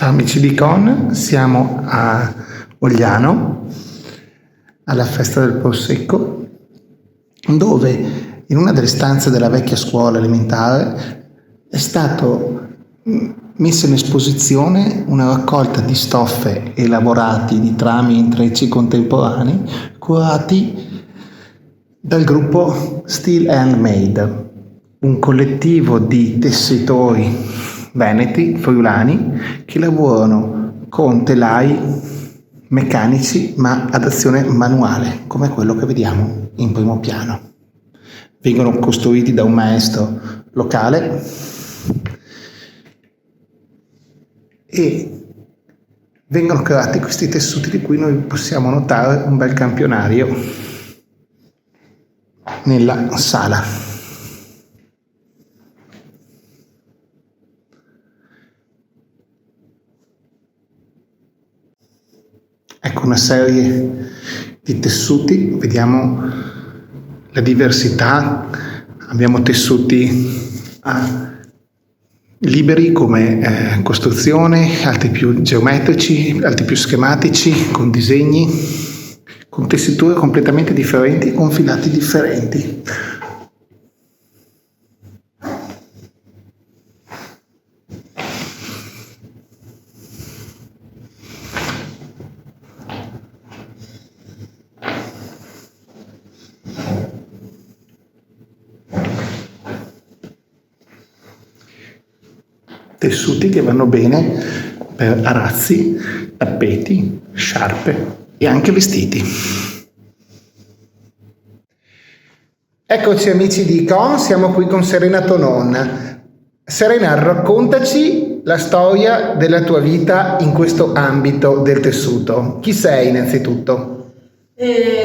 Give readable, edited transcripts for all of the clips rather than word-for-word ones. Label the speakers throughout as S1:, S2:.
S1: Ciao amici di Con, siamo a Ogliano, alla festa del Prosecco, dove in una delle stanze della vecchia scuola elementare è stato messo in esposizione una raccolta di stoffe e lavorati di trami e intrecci contemporanei curati dal gruppo Steel Handmade, un collettivo di tessitori veneti, friulani, che lavorano con telai meccanici ma ad azione manuale, come quello che vediamo in primo piano. Vengono costruiti da un maestro locale e vengono creati questi tessuti di cui noi possiamo notare un bel campionario nella sala. Ecco una serie di tessuti, vediamo la diversità, abbiamo tessuti liberi come costruzione, altri più geometrici, altri più schematici, con disegni, con tessiture completamente differenti e con filati differenti. Tessuti che vanno bene per arazzi, tappeti, sciarpe e anche vestiti. Eccoci amici di Icon, siamo qui con Serena Tonon. Serena, raccontaci la storia della tua vita in questo ambito del tessuto. Chi sei innanzitutto?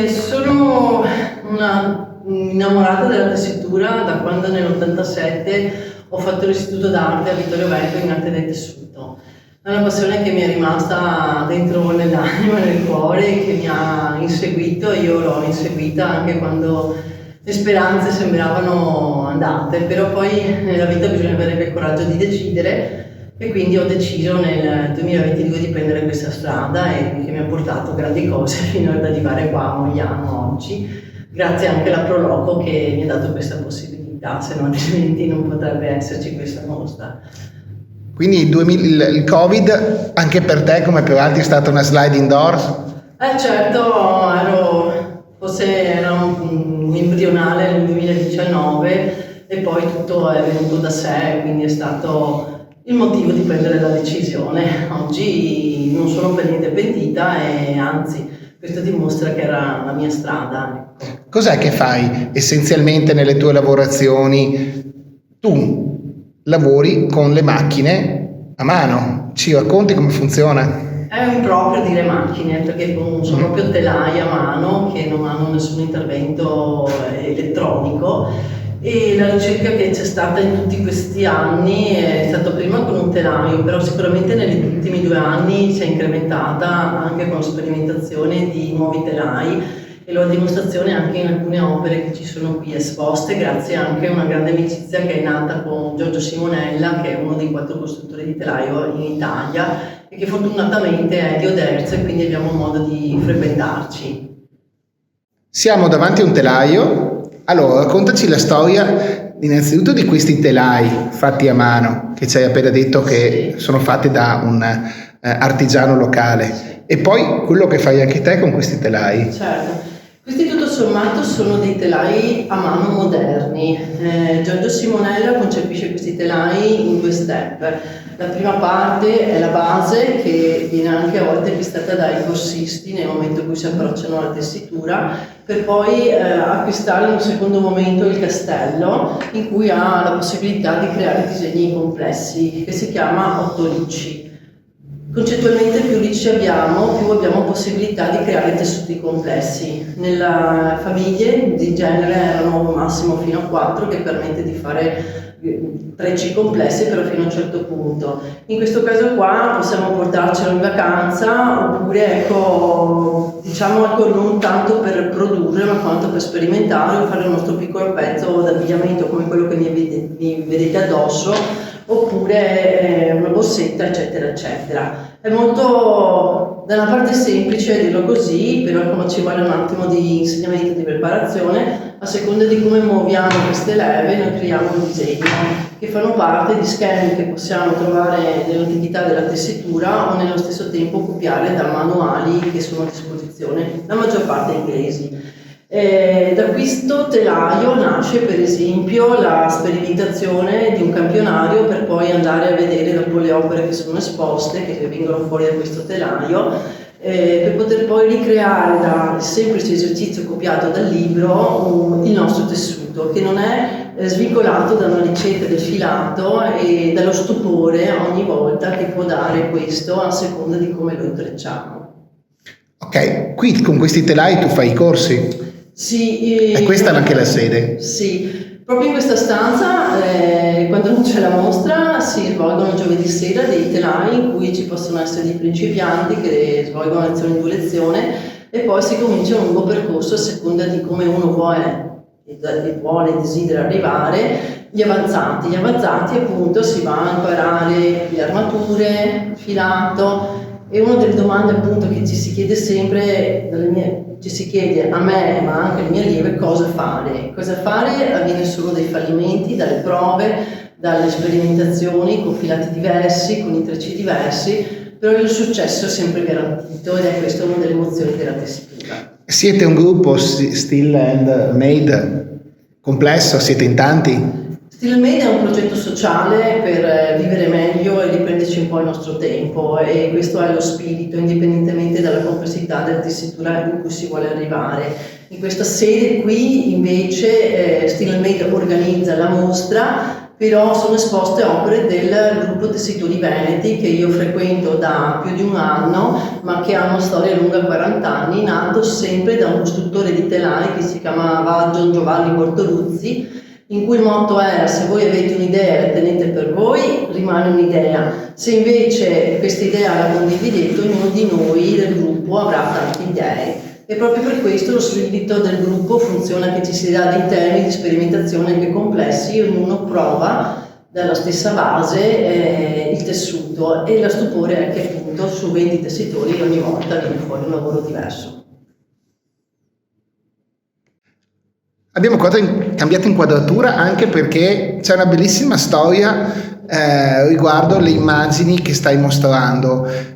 S2: Sono una innamorata della tessitura da quando nell'87 ho fatto l'istituto d'arte a Vittorio Veneto in arte del tessuto. È una passione che mi è rimasta dentro nell'anima, nel cuore, che mi ha inseguito. Io l'ho inseguita anche quando le speranze sembravano andate, però poi nella vita bisogna avere il coraggio di decidere e quindi ho deciso nel 2022 di prendere questa strada e che mi ha portato grandi cose fino ad arrivare qua a Mogliano oggi, grazie anche alla Proloco che mi ha dato questa possibilità. Se no altrimenti non potrebbe esserci questa mostra.
S1: Quindi il Covid anche per te come per altri è stata una sliding doors?
S2: Certo, era un embrionale nel 2019 e poi tutto è venuto da sé, quindi è stato il motivo di prendere la decisione. Oggi non sono per niente pentita e anzi questo dimostra che era la mia strada.
S1: Cos'è che fai essenzialmente nelle tue lavorazioni? Tu lavori con le macchine a mano, ci racconti come funziona?
S2: È un proprio dire macchine, perché sono proprio telai a mano che non hanno nessun intervento elettronico e la ricerca che c'è stata in tutti questi anni è stata prima con un telaio, però sicuramente negli ultimi 2 anni si è incrementata anche con sperimentazione di nuovi telai e lo ha dimostrazione anche in alcune opere che ci sono qui esposte, grazie anche a una grande amicizia che è nata con Giorgio Simonella, che è uno dei 4 costruttori di telaio in Italia e che fortunatamente è di Oderzo e quindi abbiamo modo di frequentarci.
S1: Siamo davanti a un telaio, allora raccontaci la storia innanzitutto di questi telai fatti a mano, che ci hai appena detto che sono fatti da un artigiano locale, e poi quello che fai anche te con questi telai.
S2: Certo. Questi tutto sommato sono dei telai a mano moderni. Giorgio Simonella concepisce questi telai in 2 step. La prima parte è la base che viene anche a volte acquistata dai corsisti nel momento in cui si approcciano alla tessitura, per poi acquistare in un secondo momento il castello in cui ha la possibilità di creare disegni complessi che si chiama 8 ricci. Concettualmente più ricci abbiamo, più abbiamo possibilità di creare tessuti complessi. Nelle famiglie di genere erano massimo fino a 4 che permette di fare trecci complessi però fino a un certo punto. In questo caso qua possiamo portarcelo in vacanza oppure non tanto per produrre ma quanto per sperimentare o fare il nostro piccolo pezzo d'abbigliamento come quello che mi vedete addosso oppure una borsetta, eccetera, eccetera. È molto, da una parte semplice dirlo così, però come ci vuole un attimo di insegnamento, di preparazione, a seconda di come muoviamo queste leve noi creiamo un disegno che fanno parte di schemi che possiamo trovare nell'antichità della tessitura o nello stesso tempo copiare da manuali che sono a disposizione, la maggior parte inglesi. Da questo telaio nasce per esempio la sperimentazione di un campionario per poi andare a vedere dopo le opere che sono esposte, che vengono fuori da questo telaio, per poter poi ricreare dal semplice esercizio copiato dal libro il nostro tessuto, che non è svincolato da una ricetta del filato e dallo stupore ogni volta che può dare questo a seconda di come lo intrecciamo.
S1: Ok, qui con questi telai tu fai i corsi?
S2: Sì,
S1: e questa è anche la sede?
S2: Sì, proprio in questa stanza, quando non c'è la mostra, si svolgono giovedì sera dei telai in cui ci possono essere dei principianti che svolgono lezione in 2 lezioni e poi si comincia un lungo percorso a seconda di come uno vuole e desidera arrivare. Gli avanzati appunto si va a imparare le armature, il filato, e una delle domande appunto che ci si chiede sempre ci si chiede a me ma anche alle mie allieve cosa fare avviene solo dai fallimenti, dalle prove, dalle sperimentazioni con filati diversi, con intrecci diversi, però il successo è sempre garantito ed è questa una delle emozioni della tessitura.
S1: Siete un gruppo Still and Made complesso, siete in tanti?
S2: Still Made è un progetto sociale per vivere meglio e riprenderci un po' il nostro tempo e questo è lo spirito, indipendentemente dalla complessità della tessitura in cui si vuole arrivare. In questa sede qui invece Still Made organizza la mostra, però sono esposte opere del gruppo Tessitori Veneti che io frequento da più di un anno, ma che ha una storia lunga 40 anni, nato sempre da un costruttore di telai che si chiamava Gian Giovanni Bortoluzzi, in cui il motto era: se voi avete un'idea e la tenete per voi, rimane un'idea, se invece questa idea la condividete, ognuno di noi del gruppo avrà tante idee. E proprio per questo lo spirito del gruppo funziona che ci si dà dei temi di sperimentazione anche complessi, ognuno prova dalla stessa base il tessuto, e la stupore è che appunto su 20 tessitori ogni volta viene fuori un lavoro diverso.
S1: Abbiamo cambiato inquadratura anche perché c'è una bellissima storia riguardo le immagini che stai mostrando.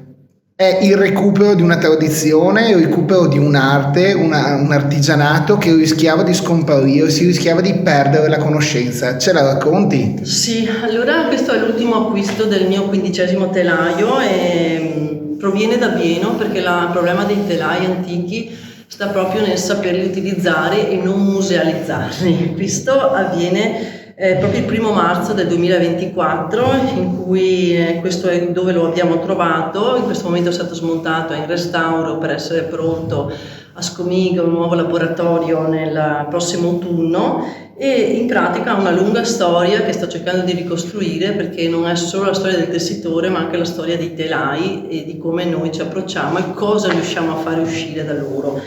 S1: È il recupero di una tradizione, il recupero di un'arte, un artigianato che rischiava di scomparire, si rischiava di perdere la conoscenza. Ce la racconti?
S2: Sì, allora questo è l'ultimo acquisto del mio 15° telaio e proviene da Bieno, perché il problema dei telai antichi sta proprio nel saperli utilizzare e non musealizzarli. Questo avviene proprio il 1° marzo del 2024, in cui questo è dove lo abbiamo trovato. In questo momento è stato smontato, è in restauro per essere pronto a Scomigo, un nuovo laboratorio nel prossimo autunno, e in pratica ha una lunga storia che sto cercando di ricostruire, perché non è solo la storia del tessitore ma anche la storia dei telai e di come noi ci approcciamo e cosa riusciamo a fare uscire da loro.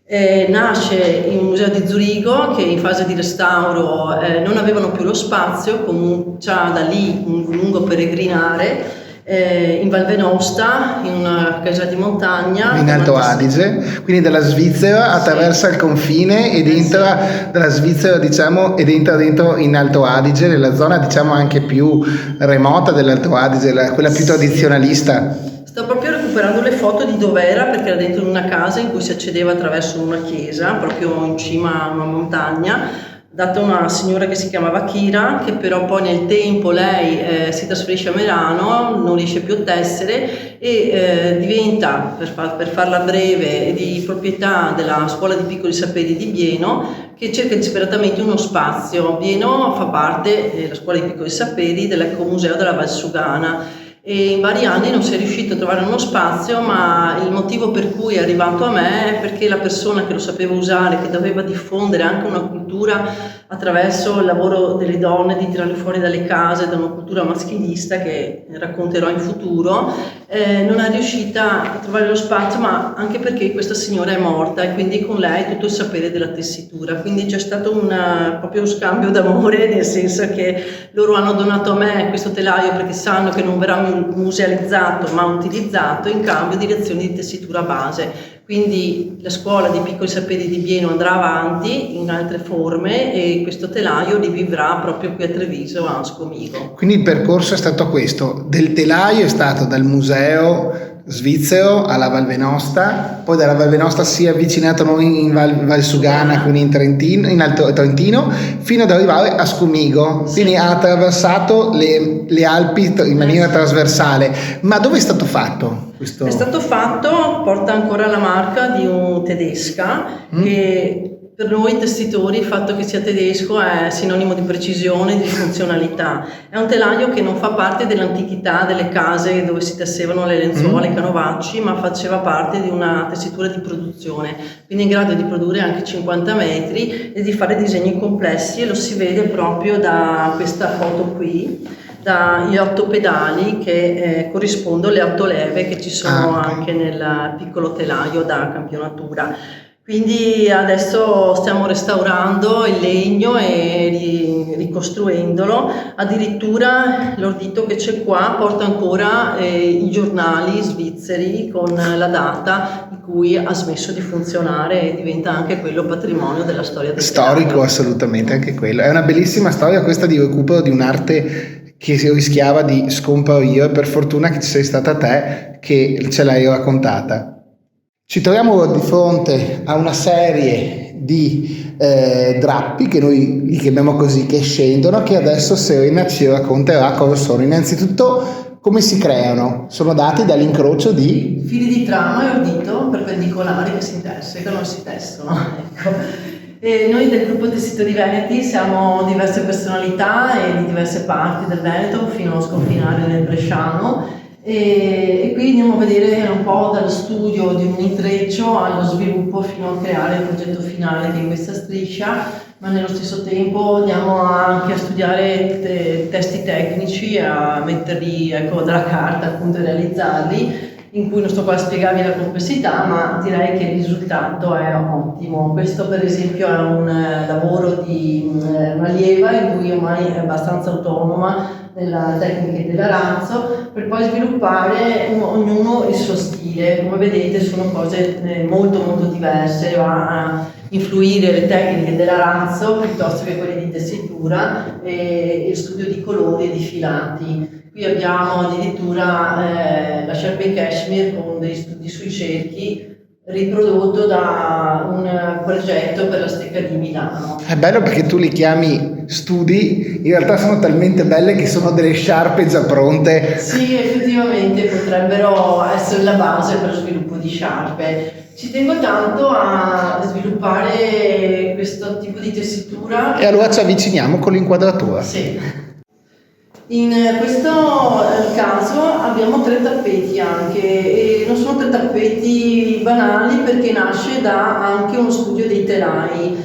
S2: Nasce in un museo di Zurigo che in fase di restauro non avevano più lo spazio, comincia da lì un lungo peregrinare in Val Venosta, in una casa di montagna
S1: in Alto Adige, quindi dalla Svizzera attraversa il confine ed entra dalla Svizzera, diciamo, ed entra dentro in Alto Adige, nella zona diciamo anche più remota dell'Alto Adige, quella più tradizionalista.
S2: Sto proprio recuperando le foto di dov'era, perché era dentro una casa in cui si accedeva attraverso una chiesa, proprio in cima a una montagna, data una signora che si chiamava Kira, che però poi nel tempo lei si trasferisce a Merano, non riesce più a tessere e diventa, per farla breve, di proprietà della Scuola di Piccoli Saperi di Bieno, che cerca disperatamente uno spazio. Bieno fa parte, la Scuola di Piccoli Saperi, dell'Ecomuseo della Valsugana, e in vari anni non si è riuscito a trovare uno spazio, ma il motivo per cui è arrivato a me è perché la persona che lo sapeva usare, che doveva diffondere anche una cultura cultura attraverso il lavoro delle donne, di tirarle fuori dalle case da una cultura maschilista che racconterò in futuro, non è riuscita a trovare lo spazio, ma anche perché questa signora è morta e quindi con lei tutto il sapere della tessitura, quindi c'è stato proprio uno scambio d'amore, nel senso che loro hanno donato a me questo telaio perché sanno che non verrà musealizzato ma utilizzato in cambio di lezioni di tessitura base. Quindi la scuola dei piccoli saperi di Bieno andrà avanti in altre forme e questo telaio rivivrà proprio qui a Treviso, a Ascomigo.
S1: Quindi il percorso è stato questo: del telaio è stato dal museo svizzero alla Val Venosta, poi dalla Val Venosta si è avvicinato a noi in Val Sugana, quindi in Trentino, in Alto Trentino, fino ad arrivare a Scumigo.
S2: Sì.
S1: Quindi ha attraversato le Alpi in maniera trasversale. Ma dove è stato fatto questo?
S2: È stato fatto, porta ancora la marca di un tedesca che per noi tessitori il fatto che sia tedesco è sinonimo di precisione e di funzionalità. È un telaio che non fa parte dell'antichità delle case dove si tessevano le lenzuola, i canovacci, ma faceva parte di una tessitura di produzione, quindi in grado di produrre anche 50 metri e di fare disegni complessi, e lo si vede proprio da questa foto qui, dagli 8 pedali che corrispondono alle 8 leve che ci sono anche nel piccolo telaio da campionatura. Quindi adesso stiamo restaurando il legno e ricostruendolo, addirittura l'ordito che c'è qua porta ancora i giornali svizzeri con la data in cui ha smesso di funzionare e diventa anche quello patrimonio della storia del
S1: storico,
S2: teatro.
S1: assolutamente, anche quello. È una bellissima storia questa di recupero di un'arte che si rischiava di scomparire. Per fortuna che ci sei stata te che ce l'hai raccontata. Ci troviamo di fronte a una serie di drappi che noi li chiamiamo così, che scendono, che adesso Serena ci racconterà cosa sono. Innanzitutto come si creano? Sono dati dall'incrocio di
S2: fili di trama e ordito perpendicolari che si intersecano e si tessono. Ecco. E noi del gruppo Tessitori Veneti siamo diverse personalità e di diverse parti del Veneto fino allo sconfinare nel bresciano. E qui andiamo a vedere un po' dallo studio di un intreccio allo sviluppo fino a creare il progetto finale che è questa striscia, ma nello stesso tempo andiamo anche a studiare testi tecnici, a metterli dalla carta appunto e realizzarli, in cui non sto qua a spiegarvi la complessità, ma direi che il risultato è ottimo. Questo per esempio è un lavoro di un'allieva in cui ormai è abbastanza autonoma nella tecnica dell'arazzo, per poi sviluppare ognuno il suo stile. Come vedete sono cose molto molto diverse, va a influire le tecniche dell'arazzo piuttosto che quelle di tessitura e il studio di colori e di filati. Qui abbiamo addirittura la sciarpa in cashmere con dei studi sui cerchi riprodotto da un progetto per la Stecca di Milano.
S1: È bello perché tu li chiami studi, in realtà sono talmente belle che sono delle sciarpe già pronte.
S2: Sì, effettivamente potrebbero essere la base per lo sviluppo di sciarpe. Ci tengo tanto a sviluppare questo tipo di tessitura.
S1: E allora ci avviciniamo con l'inquadratura.
S2: Sì. In questo caso abbiamo 3 tappeti anche, e non sono 3 tappeti banali perché nasce da anche uno studio dei telai.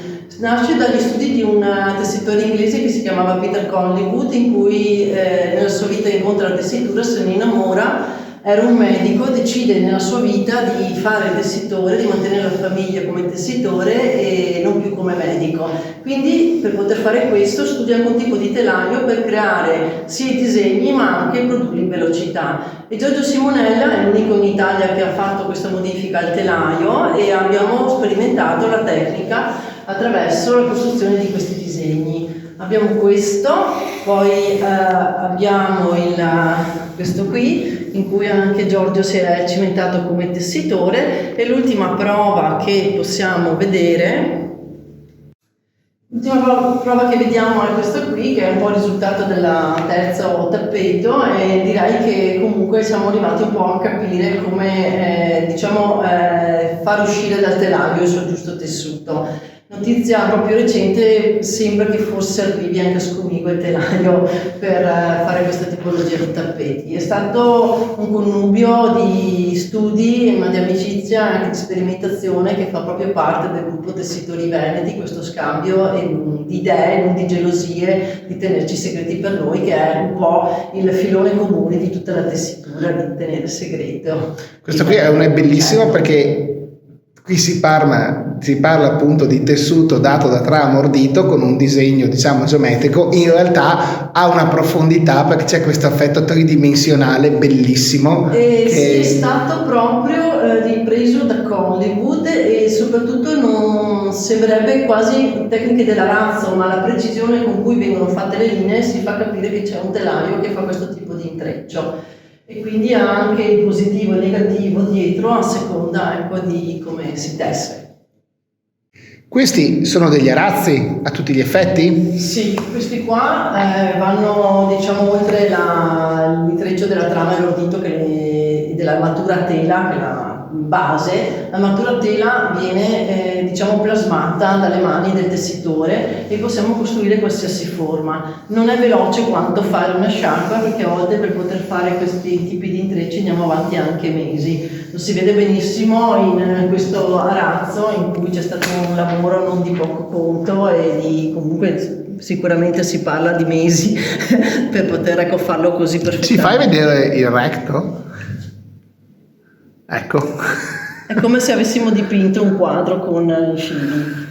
S2: Nasce dagli studi di un tessitore inglese che si chiamava Peter Collingwood, in cui nella sua vita incontra la tessitura, se ne innamora. Era un medico, decide nella sua vita di fare il tessitore, di mantenere la famiglia come tessitore e non più come medico. Quindi per poter fare questo studia anche un tipo di telaio per creare sia i disegni ma anche produrli in velocità. E Giorgio Simonella è l'unico in Italia che ha fatto questa modifica al telaio e abbiamo sperimentato la tecnica attraverso la costruzione di questi disegni. Abbiamo questo, poi abbiamo questo qui, in cui anche Giorgio si è cimentato come tessitore, e l'ultima prova che possiamo vedere, l'ultima prova che vediamo è questo qui, che è un po' il risultato del terzo tappeto, e direi che comunque siamo arrivati un po' a capire come far uscire dal telaio il suo giusto tessuto. Notizia proprio recente, sembra che forse arrivi anche a Scumigo e telaio per fare questa tipologia di tappeti. È stato un connubio di studi, ma di amicizia e anche di sperimentazione, che fa proprio parte del gruppo Tessitori Veneti, questo scambio di idee, non di gelosie, di tenerci segreti per noi, che è un po' il filone comune di tutta la tessitura, di tenere segreto.
S1: Questo qui è bellissimo perché qui si parla appunto di tessuto dato da trama ordito con un disegno diciamo geometrico, in realtà ha una profondità perché c'è questo effetto tridimensionale bellissimo.
S2: Sì, è stato proprio ripreso da Hollywood e soprattutto non sembrerebbe quasi tecniche dell'arazzo, ma la precisione con cui vengono fatte le linee si fa capire che c'è un telaio che fa questo tipo di intreccio. E quindi ha anche il positivo e il negativo dietro a seconda di come si tesse.
S1: Questi sono degli arazzi a tutti gli effetti?
S2: Sì, questi qua vanno diciamo oltre l'intreccio della trama e l'ordito della armatura tela, che è la base. L'armatura tela viene diciamo plasmata dalle mani del tessitore e possiamo costruire qualsiasi forma. Non è veloce quanto fare una sciarpa, perché a volte per poter fare questi tipi di intrecci andiamo avanti anche mesi. Lo si vede benissimo in questo arazzo in cui c'è stato un lavoro non di poco conto e comunque sicuramente si parla di mesi per poter farlo così perfettamente.
S1: Ci fai vedere il recto? Ecco.
S2: È come se avessimo dipinto un quadro con i fili.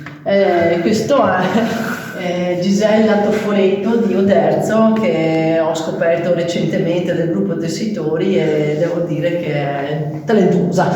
S2: Questo è Gisella Toffoletto di Oderzo, che ho scoperto recentemente del gruppo Tessitori e devo dire che è talentuosa.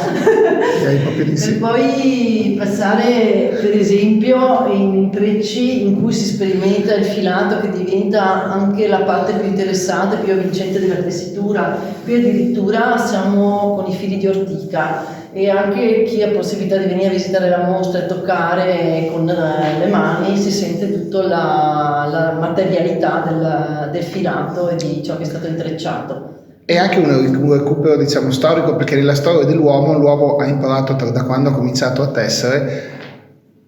S2: Per poi passare per esempio in intrecci in cui si sperimenta il filato, che diventa anche la parte più interessante, più avvincente della tessitura. Qui addirittura siamo con i fili di ortica e anche chi ha possibilità di venire a visitare la mostra e toccare con le mani si sente tutta la materialità del filato e di ciò che è stato intrecciato.
S1: È anche un recupero diciamo storico, perché nella storia dell'uomo l'uomo ha imparato da quando ha cominciato a tessere,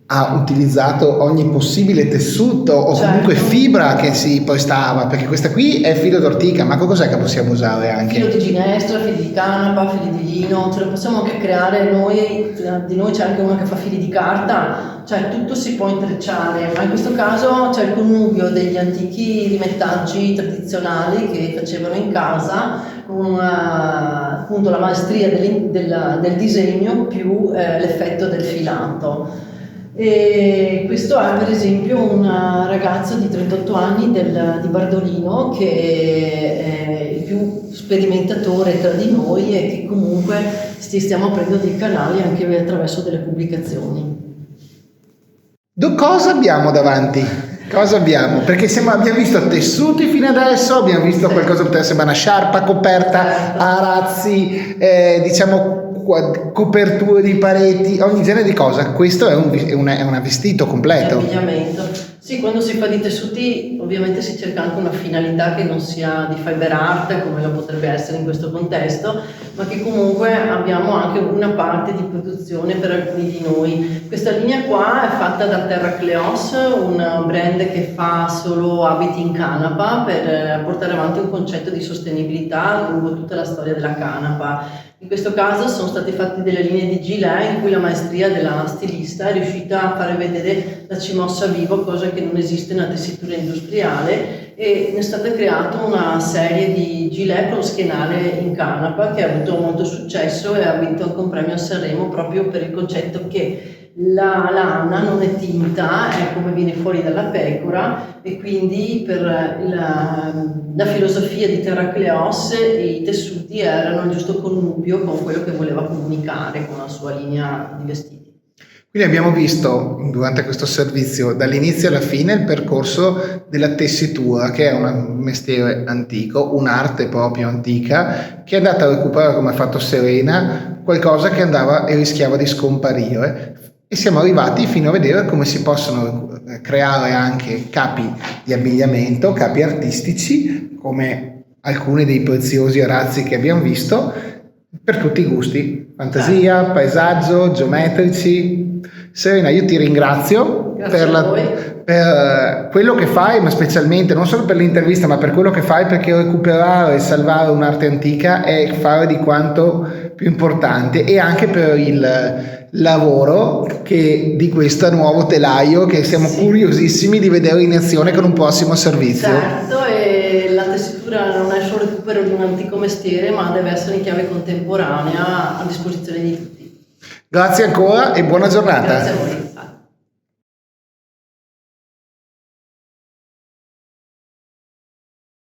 S1: ha utilizzato ogni possibile tessuto o comunque fibra che si prestava, perché questa qui è filo d'ortica, ma cos'è che possiamo usare anche?
S2: Filo di ginestra, fili di canapa, fili di lino, ce lo possiamo anche creare noi, di noi c'è anche una che fa fili di carta, cioè tutto si può intrecciare, ma in questo caso c'è il connubio degli antichi rimettaggi tradizionali che facevano in casa con appunto la maestria del disegno più l'effetto del filato. E questo è per esempio un ragazzo di 38 anni di Bardolino, che è il più sperimentatore tra di noi e che comunque stiamo aprendo dei canali anche attraverso delle pubblicazioni.
S1: Cosa abbiamo davanti? Cosa abbiamo? Perché abbiamo visto tessuti fino adesso, abbiamo visto qualcosa che potrebbe sembrare una sciarpa coperta, arazzi, diciamo coperture di pareti, ogni genere di cosa. Questo è un vestito completo.
S2: Abbigliamento. Sì, quando si fa di tessuti ovviamente si cerca anche una finalità che non sia di fiber art come lo potrebbe essere in questo contesto, ma che comunque abbiamo anche una parte di produzione per alcuni di noi. Questa linea qua è fatta da Terracleos, un brand che fa solo abiti in canapa per portare avanti un concetto di sostenibilità lungo tutta la storia della canapa. In questo caso sono state fatte delle linee di gilet in cui la maestria della stilista è riuscita a fare vedere la cimossa vivo, cosa che non esiste nella tessitura industriale, e ne è stata creata una serie di gilet con schienale in canapa che ha avuto molto successo e ha vinto anche un premio a Sanremo proprio per il concetto che la lana non è tinta, è come viene fuori dalla pecora, e quindi per la filosofia di Terracleos i tessuti erano il giusto connubio con quello che voleva comunicare con la sua linea di vestiti.
S1: Quindi abbiamo visto durante questo servizio dall'inizio alla fine il percorso della tessitura, che è un mestiere antico, un'arte proprio antica, che è andata a recuperare, come ha fatto Serena, qualcosa che andava e rischiava di scomparire. E siamo arrivati fino a vedere come si possono creare anche capi di abbigliamento, capi artistici, come alcuni dei preziosi arazzi che abbiamo visto, per tutti i gusti, fantasia, paesaggio, geometrici. Serena, io ti ringrazio
S2: Grazie a voi.
S1: Per quello che fai, ma specialmente non solo per l'intervista, ma per quello che fai, perché recuperare e salvare un'arte antica è fare di quanto più importante, e anche per il lavoro di questo nuovo telaio che siamo curiosissimi di vedere in azione con un prossimo servizio.
S2: Certo, e la tessitura non è solo il recupero di un antico mestiere, ma deve essere in chiave contemporanea a disposizione di tutti.
S1: Grazie ancora e buona giornata.
S2: Grazie a voi.